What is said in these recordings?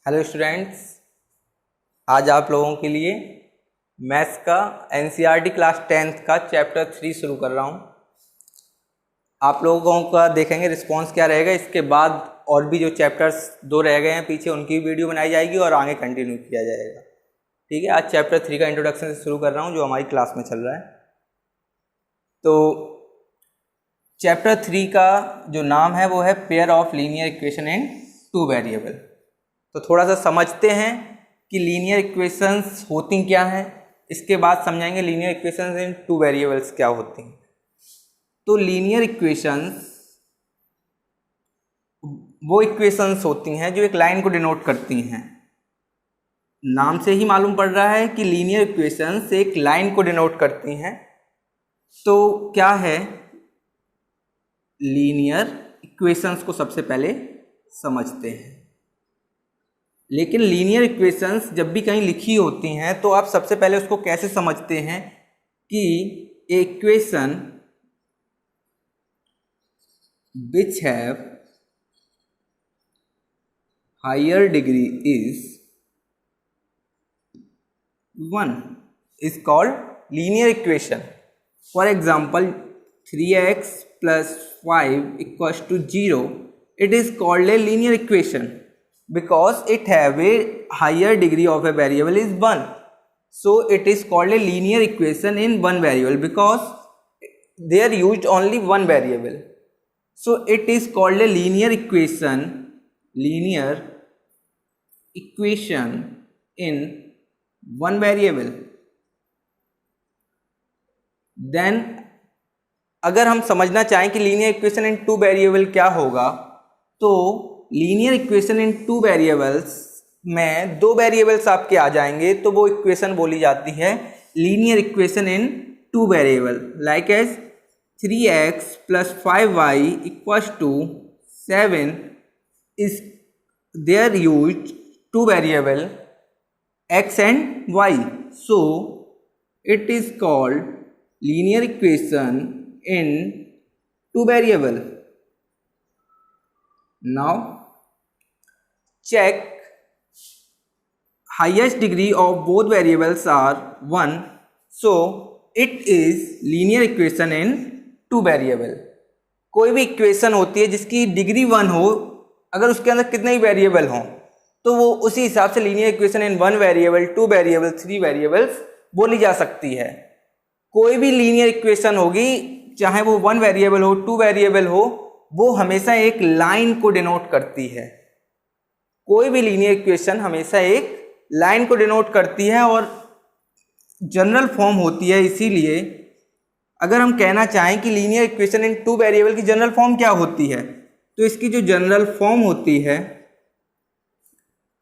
Hello students, आज आप लोगों के लिए मैथ्स का एनसीईआरटी क्लास 10th का चैप्टर 3 शुरू कर रहा हूं। आप लोगों का देखेंगे रिस्पांस क्या रहेगा। इसके बाद और भी जो चैप्टर्स 2 रह गए हैं पीछे, उनकी वीडियो बनाई जाएगी और आगे कंटिन्यू किया जाएगा। ठीक है, आज चैप्टर 3 का इंट्रोडक्शन से शुरू कर रहा हूँ जो हमारी क्लास में चल रहा है। तो चैप्टर 3 का जो नाम है वो है pair of linear equation in two variable. तो थोड़ा सा समझते हैं कि लीनियर इक्वेशंस होती क्या हैं, इसके बाद समझाएंगे लीनियर इक्वेशंस इन टू वेरिएबल्स क्या होती हैं। तो लीनियर इक्वेशंस वो इक्वेशंस होती हैं जो एक लाइन को डिनोट करती हैं। नाम से ही मालूम पड़ रहा है कि लीनियर इक्वेशंस एक लाइन को डिनोट करती हैं। तो क्या है लीनियर इक्वेशंस को सबसे पहले समझते हैं। लेकिन लीनियर इक्वेशंस जब भी कहीं लिखी होती हैं तो आप सबसे पहले उसको कैसे समझते हैं कि equation which have higher degree is 1 is called linear equation. For example, 3x plus 5 equals to 0. It is called a linear equation because it have a higher degree of a variable is 1. So it is called a linear equation in one variable because they are used only one variable. So it is called a linear equation in one variable. Then अगर हम समझना चाहें कि linear equation in two variable क्या होगा, तो linear equation in two variables में दो वेरिएबल्स आपके आ जाएंगे तो वो इक्वेशन बोली जाती है linear equation in two variable. Like as 3x plus 5y equals to 7 is there used two variable x and y. So it is called linear equation in two variable. Now check highest degree of both variables are 1, so it is linear equation in two variable. कोई भी equation होती है जिसकी degree 1 हो, अगर उसके अंदर कितने ही वेरिएबल हों तो वो उसी हिसाब से लीनियर इक्वेशन इन 1 वेरिएबल, 2 वेरिएबल, 3 वेरिएबल्स बोली जा सकती है। कोई भी लीनियर इक्वेशन होगी, चाहे वो 1 वेरिएबल हो, 2 वेरिएबल हो, वो हमेशा एक लाइन को डिनोट करती है। कोई भी लीनियर इक्वेशन हमेशा एक लाइन को डिनोट करती है और जनरल फॉर्म होती है। इसीलिए अगर हम कहना चाहें कि linear equation in two variable की जनरल फॉर्म क्या होती है, तो इसकी जो जनरल फॉर्म होती है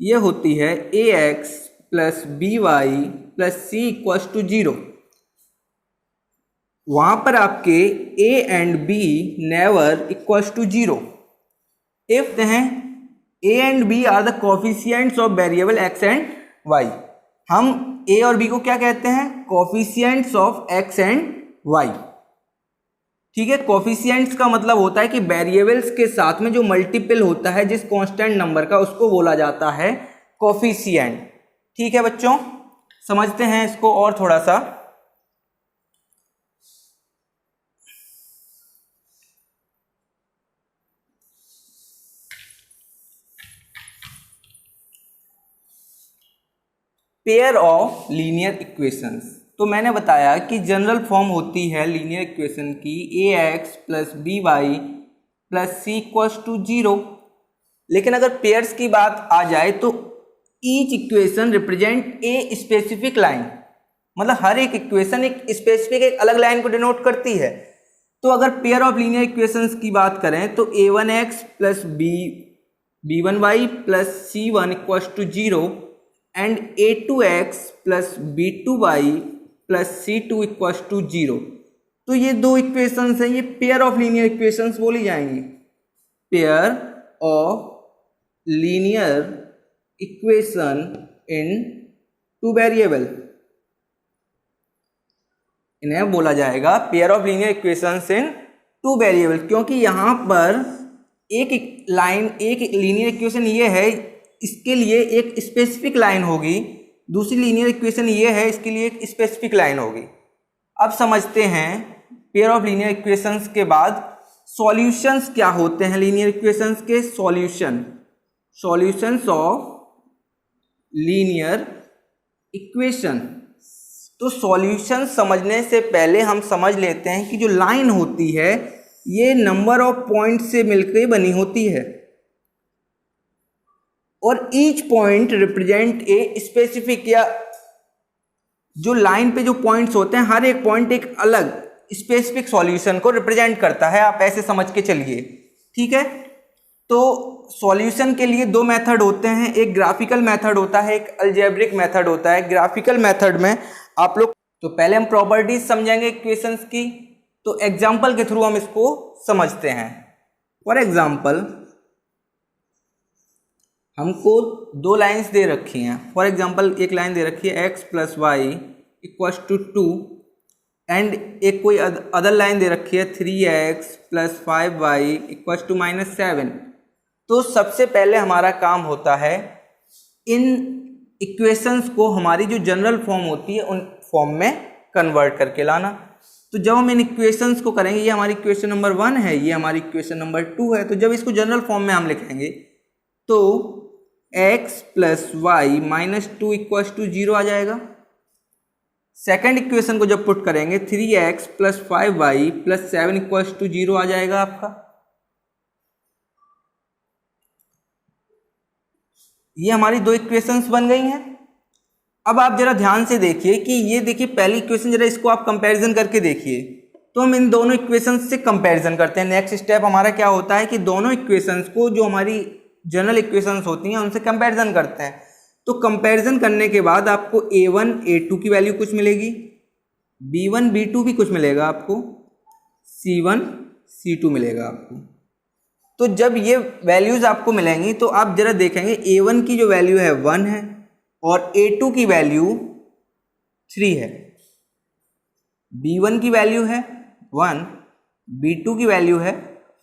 ये होती है ax plus by plus c equals to 0। वहां पर आपके a and b never equals to 0 if a and b are the coefficients of variable x and y। हम a और b को क्या कहते हैं? Coefficients of x and y। ठीक है, कोफिशिएंट्स का मतलब होता है कि वेरिएबल्स के साथ में जो मल्टीपल होता है जिस कांस्टेंट नंबर का, उसको बोला जाता है कोफिशिएंट। ठीक है बच्चों, समझते हैं इसको और थोड़ा सा। पेयर ऑफ लीनियर इक्वेशंस, तो मैंने बताया कि जनरल फॉर्म होती है लीनियर इक्वेशन की ax plus by plus c equals to 0। लेकिन अगर पेयर्स की बात आ जाए तो each equation represent a specific line, मतलब हर एक इक्वेशन एक स्पेसिफिक एक अलग लाइन को डिनोट करती है। तो अगर पेयर ऑफ लीनियर इक्वेशंस की बात करें तो a1x plus b1y plus c1 equals to 0 and a2x plus b2y plus c2 equals to 0। तो ये दो इक्वेशंस हैं, ये पेयर ऑफ लीनियर इक्वेशंस बोली जाएंगी। Pair of linear equation in two variable, इन्हें बोला जाएगा pair of linear equations in two variable, क्योंकि यहां पर एक लाइन, एक लीनियर इक्वेशन ये है, इसके लिए एक स्पेसिफिक लाइन होगी, दूसरी लीनियर इक्वेशन ये है, इसके लिए एक स्पेसिफिक लाइन होगी। अब समझते हैं पेयर ऑफ लीनियर इक्वेशंस के बाद सॉल्यूशंस क्या होते हैं लीनियर इक्वेशंस के। Solutions of linear equation. तो सॉल्यूशन समझने से पहले हम समझ लेते हैं कि जो लाइन होती है ये नंबर ऑफ पॉइंट से मिलकर बनी होती है और each point represent a specific, या जो लाइन पे जो पॉइंट्स होते हैं हर एक पॉइंट एक अलग स्पेसिफिक सॉल्यूशन को रिप्रेजेंट करता है, आप ऐसे समझ के चलिए, ठीक है। तो सॉल्यूशन के लिए दो मेथड होते हैं, एक ग्राफिकल मेथड होता है, एक अलजेब्रिक मेथड होता है। ग्राफिकल मेथड में आप लोग, तो पहले हम प्रॉपर्टीज समझेंगे इक्वेशंस की, तो एग्जांपल के थ्रू हम इसको समझते हैं। फॉर एग्जांपल हमको दो लाइंस दे रखी हैं। फॉर एग्जांपल एक लाइन दे रखी है x + y = 2 एंड एक कोई अदर लाइन दे रखी है 3x + 5y = -7। तो सबसे पहले हमारा काम होता है इन इक्वेशंस को हमारी जो जनरल फॉर्म होती है उन फॉर्म में कन्वर्ट करके लाना। तो जब हम इन इक्वेशंस को करेंगे, ये हमारी इक्वेशन नंबर 1 है, ये हमारी इक्वेशन नंबर 2 है, तो जब इसको जनरल फॉर्म में हम लिखेंगे तो x + y - 2 = 0 आ जाएगा। सेकेंड इक्वेशन को जब पुट करेंगे 3x + 5y + 7 = 0 आ जाएगा आपका। ये हमारी दो इक्वेशंस बन गई हैं। अब आप जरा ध्यान से देखिए कि ये देखिए पहली इक्वेशन, जरा इसको आप कंपैरिजन करके देखिए। तो हम इन दोनों इक्वेशंस से कंपैरिजन करते हैं। नेक्स्ट स्टेप हमारा क्या होता है कि दोनों इक्वेशंस को, जो हमारी जनरल इक्वेशंस होती हैं, उनसे कंपैरिजन करते हैं। तो कंपैरिजन करने के बाद आपको a1 a2 की वैल्यू कुछ मिलेगी, b1 b2 भी कुछ मिलेगा आपको, c1 c2 मिलेगा आपको। तो जब ये वैल्यूज आपको मिलेंगी तो आप जरा देखेंगे a1 की जो वैल्यू है 1 है और a2 की वैल्यू 3 है, b1 की वैल्यू है 1, b2 की वैल्यू है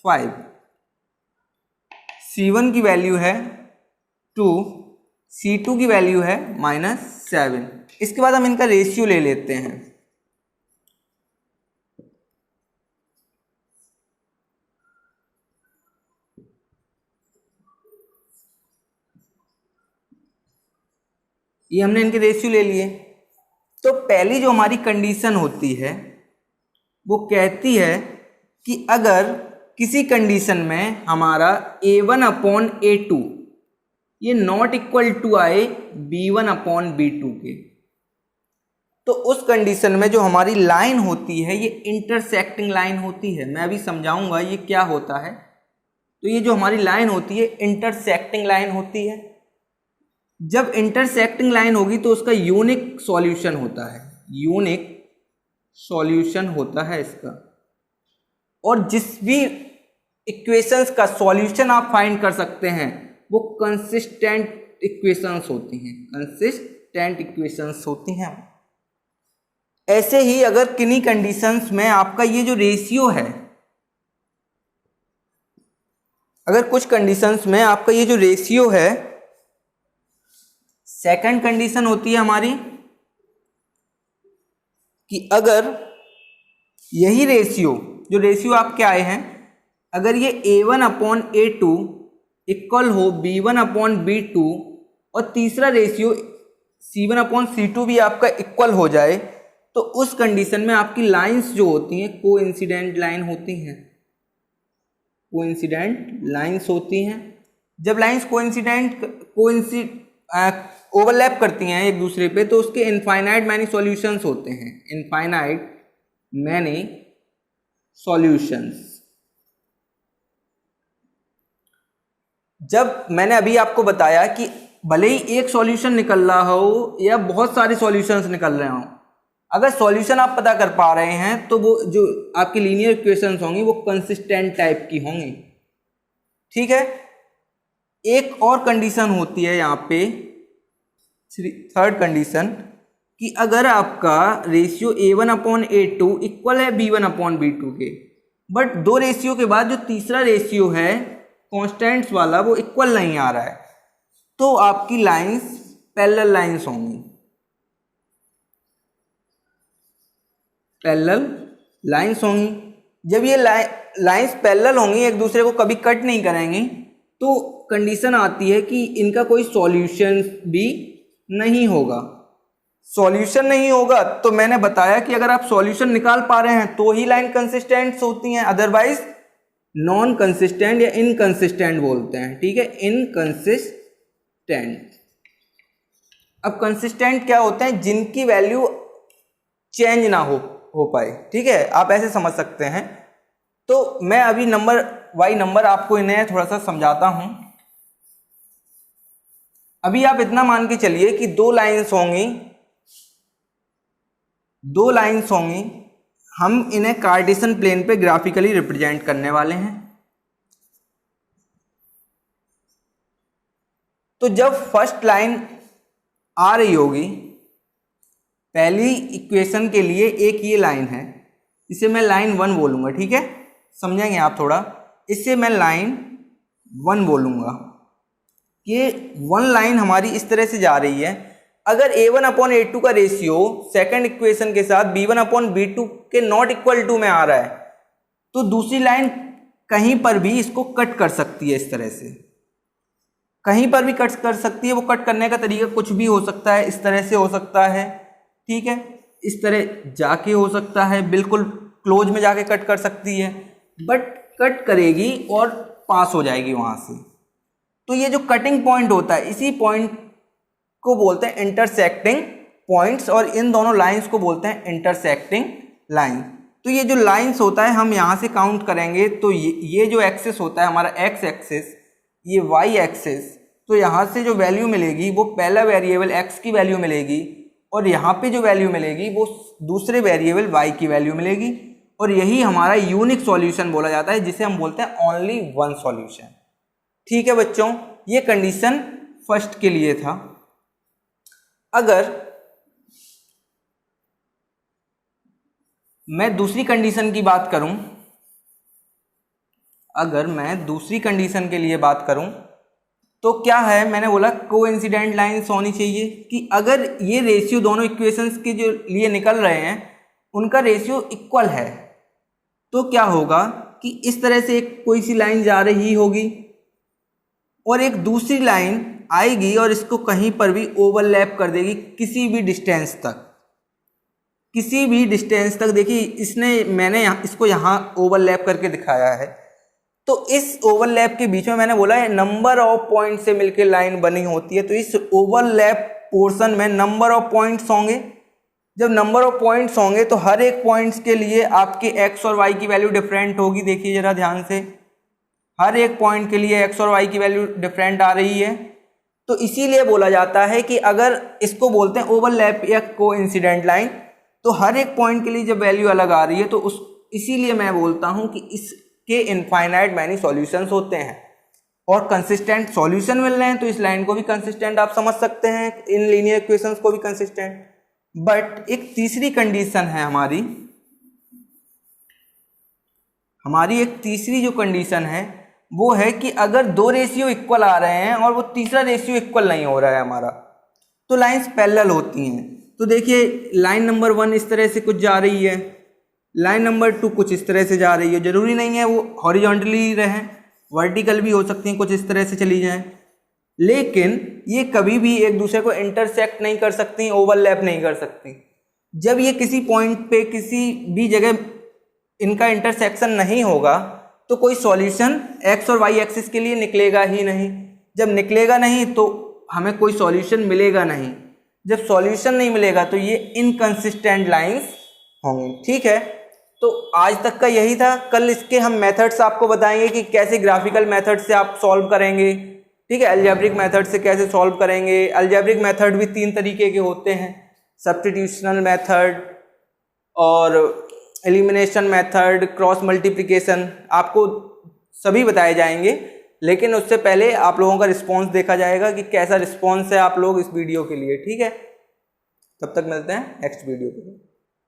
5, c1 की वैल्यू है 2, c2 की वैल्यू है -7। इसके बाद हम इनका रेशियो ले लेते हैं। ये हमने इनके रेशियो ले लिए। तो पहली जो हमारी कंडीशन होती है वो कहती है कि अगर किसी कंडीशन में हमारा a1/a2 ये नॉट इक्वल टू आए b1/b2 के, तो उस कंडीशन में जो हमारी लाइन होती है ये इंटरसेक्टिंग लाइन होती है। मैं अभी समझाऊंगा ये क्या होता है। तो ये जो हमारी लाइन होती है इंटरसेक्टिंग लाइन होती है। जब इंटरसेक्टिंग लाइन होगी तो उसका यूनिक सॉल्यूशन होता है, यूनिक सॉल्यूशन होता है इसका। और जिस भी इक्वेशंस का सॉल्यूशन आप फाइंड कर सकते हैं वो कंसिस्टेंट इक्वेशंस होती हैं, कंसिस्टेंट इक्वेशंस होती हैं। ऐसे ही अगर किन्हीं कंडीशंस में आपका ये जो रेशियो है, अगर कुछ कंडीशंस में आपका ये जो रेशियो है, सेकंड कंडीशन होती है हमारी कि अगर यही रेशियो, जो रेशियो आपके आए हैं, अगर ये a1/a2 इक्वल हो b1/b2 और तीसरा रेशियो c1/c2 भी आपका इक्वल हो जाए, तो उस कंडीशन में आपकी लाइंस जो होती हैं कोइंसिडेंट लाइन होती हैं, कोइंसिडेंट लाइंस होती हैं। जब लाइंस ओवरलैप करती हैं एक दूसरे पे तो उसके इनफाइनाइट मैनी सॉल्यूशंस होते हैं, इनफाइनाइट मैनी सॉल्यूशंस। जब मैंने अभी आपको बताया कि भले ही एक सॉल्यूशन निकल रहा हो या बहुत सारे सॉल्यूशंस निकल रहे हों, अगर सॉल्यूशन आप पता कर पा रहे हैं तो वो जो आपकी लीनियर इक्वेशंस होंगी वो कंसिस्टेंट टाइप की होंगी, ठीक है। एक और कंडीशन होती है यहाँ पे, थर्ड कंडीशन, कि अगर आपका रेशियो a1/a2 इक्वल है b1/b2 के, बट दो रेशियो के बाद जो तीसरा रेशियो है कॉन्स्टेंट्स वाला वो इक्वल नहीं आ रहा है, तो आपकी लाइंस पैरेलल लाइंस होंगी, पैरेलल लाइंस होंगी। जब ये लाइंस पैरेलल होंगी, एक दूसरे को कभी कट नहीं करेंगी, तो कंडीशन आती है कि इनका कोई सॉल्यूशन भी नहीं होगा। सॉल्यूशन नहीं होगा तो मैंने बताया कि अगर आप सॉल्यूशन निकाल पा रहे हैं तो ही लाइन कंसिस्टेंट होती हैं, अदरवाइज नॉन कंसिस्टेंट या इनकंसिस्टेंट बोलते हैं। ठीक है, इनकंसिस्टेंट। अब कंसिस्टेंट क्या होते हैं? जिनकी वैल्यू चेंज ना हो पाए। ठीक है, आप ऐसे समझ सकते हैं। तो मैं अभी नंबर बाई नंबर आपको इन्हें थोड़ा सा समझाता हूं। अभी आप इतना मान के चलिए कि दो लाइंस होंगी, हम इन्हें कार्टेशियन प्लेन पे ग्राफिकली रिप्रेजेंट करने वाले हैं। तो जब फर्स्ट लाइन आ रही होगी, पहली इक्वेशन के लिए एक ये लाइन है, इसे मैं लाइन 1 बोलूंगा। ठीक है, समझेंगे आप थोड़ा। इसे मैं लाइन 1 बोलूंगा। ये 1 लाइन हमारी इस तरह से जा रही है। अगर A1/A2 का रेशियो सेकंड इक्वेशन के साथ B1/B2 के नॉट इक्वल टू में आ रहा है, तो दूसरी लाइन कहीं पर भी इसको कट कर सकती है। इस तरह से कहीं पर भी कट कर सकती है। वो कट करने का तरीका कुछ भी हो सकता है, इस तरह से हो सकता है। ठीक है, इस तरह जाके हो सकता है, बिल्कुल क्लोज में जाके कट कर सकती है, बट कट करेगी और पास हो जाएगी वहां से। तो ये जो कटिंग पॉइंट होता है, इसी पॉइंट को बोलते हैं इंटरसेक्टिंग पॉइंट्स, और इन दोनों लाइंस को बोलते हैं इंटरसेक्टिंग लाइन। तो ये जो लाइंस होता है, हम यहाँ से काउंट करेंगे तो ये जो एक्सिस होता है हमारा एक्स एक्सिस, ये वाई एक्सिस, तो यहाँ से जो वैल्यू मिलेगी वो पहला वेरिएबल एक्स की वैल्यू मिलेगी, और यहाँ पे जो वैल्यू मिलेगी वो दूसरे वेरिएबल वाई की वैल्यू मिलेगी। और यही हमारा यूनिक सॉल्यूशन बोला जाता है, जिसे हम बोलते हैं ओनली वन सॉल्यूशन। ठीक है बच्चों, ये कंडीशन फर्स्ट के लिए था। अगर मैं दूसरी कंडीशन की बात करूं, अगर मैं दूसरी कंडीशन के लिए बात करूं तो क्या है, मैंने बोला कोइंसिडेंट लाइंस होनी चाहिए कि अगर ये रेशियो दोनों इक्वेशंस के जो लिए निकल रहे हैं उनका रेशियो इक्वल है, तो क्या होगा कि इस तरह से एक कोई सी लाइन जा रही होगी और एक दूसरी लाइन आएगी और इसको कहीं पर भी ओवरलैप कर देगी किसी भी डिस्टेंस तक, किसी भी डिस्टेंस तक। देखिए मैंने इसको यहाँ ओवरलैप करके दिखाया है। तो इस ओवरलैप के बीच में मैंने बोला है नंबर ऑफ पॉइंट से मिलकर लाइन बनी होती है। तो इस ओवरलैप पोर्शन में नंबर ऑफ पॉइंट्स होंगे। जब नंबर ऑफ पॉइंट्स होंगे तो हर एक पॉइंट्स के लिए आपके एक्स और वाई की वैल्यू डिफरेंट होगी। देखिए जरा ध्यान से, हर एक पॉइंट के लिए एक्स और वाई की वैल्यू डिफरेंट आ रही है। तो इसीलिए बोला जाता है कि अगर इसको बोलते हैं ओवरलैप या कोइंसिडेंट लाइन, तो हर एक पॉइंट के लिए जब वैल्यू अलग आ रही है तो इसीलिए मैं बोलता हूं कि इसके इनफाइनाइट मैनी सॉल्यूशंस होते हैं और कंसिस्टेंट सॉल्यूशन मिल रहे हैं। तो इस लाइन को भी कंसिस्टेंट आप समझ सकते हैं, इन लीनियर इक्वेशंस को भी कंसिस्टेंट। बट एक तीसरी कंडीशन है हमारी एक तीसरी जो कंडीशन है वो है कि अगर दो रेशियो इक्वल आ रहे हैं और वो तीसरा रेशियो इक्वल नहीं हो रहा है हमारा, तो लाइंस पैरेलल होती हैं। तो देखिए लाइन नंबर 1 इस तरह से कुछ जा रही है, लाइन नंबर 2 कुछ इस तरह से जा रही है। जरूरी नहीं है वो हॉरिजॉन्टली रहे, वर्टिकल भी हो सकती हैं, कुछ इस तरह से चली जाएं, लेकिन ये कभी भी एक दूसरे को इंटरसेक्ट नहीं कर सकती, ओवरलैप नहीं कर सकती। जब ये किसी पॉइंट पे किसी भी जगह इनका इंटरसेक्शन नहीं होगा तो कोई सॉल्यूशन एक्स और वाई एक्सिस के लिए निकलेगा ही नहीं। जब निकलेगा नहीं तो हमें कोई सॉल्यूशन मिलेगा नहीं। जब सॉल्यूशन नहीं मिलेगा तो ये इनकंसिस्टेंट लाइंस होंगी। ठीक है, तो आज तक का यही था। कल इसके हम मेथड्स आपको बताएंगे कि कैसे ग्राफिकल मेथड से आप सॉल्व करेंगे। ठीक है, अलजेब्रिक मेथड से कैसे सॉल्व करेंगे। अलजेब्रिक मेथड भी 3 तरीके के होते हैं, सब्स्टिट्यूशनल मेथड और एलिमिनेशन मेथड, क्रॉस मल्टीप्लिकेशन, आपको सभी बताए जाएंगे। लेकिन उससे पहले आप लोगों का रिस्पांस देखा जाएगा कि कैसा रिस्पांस है आप लोग इस वीडियो के लिए। ठीक है, तब तक मिलते हैं नेक्स्ट वीडियो पे।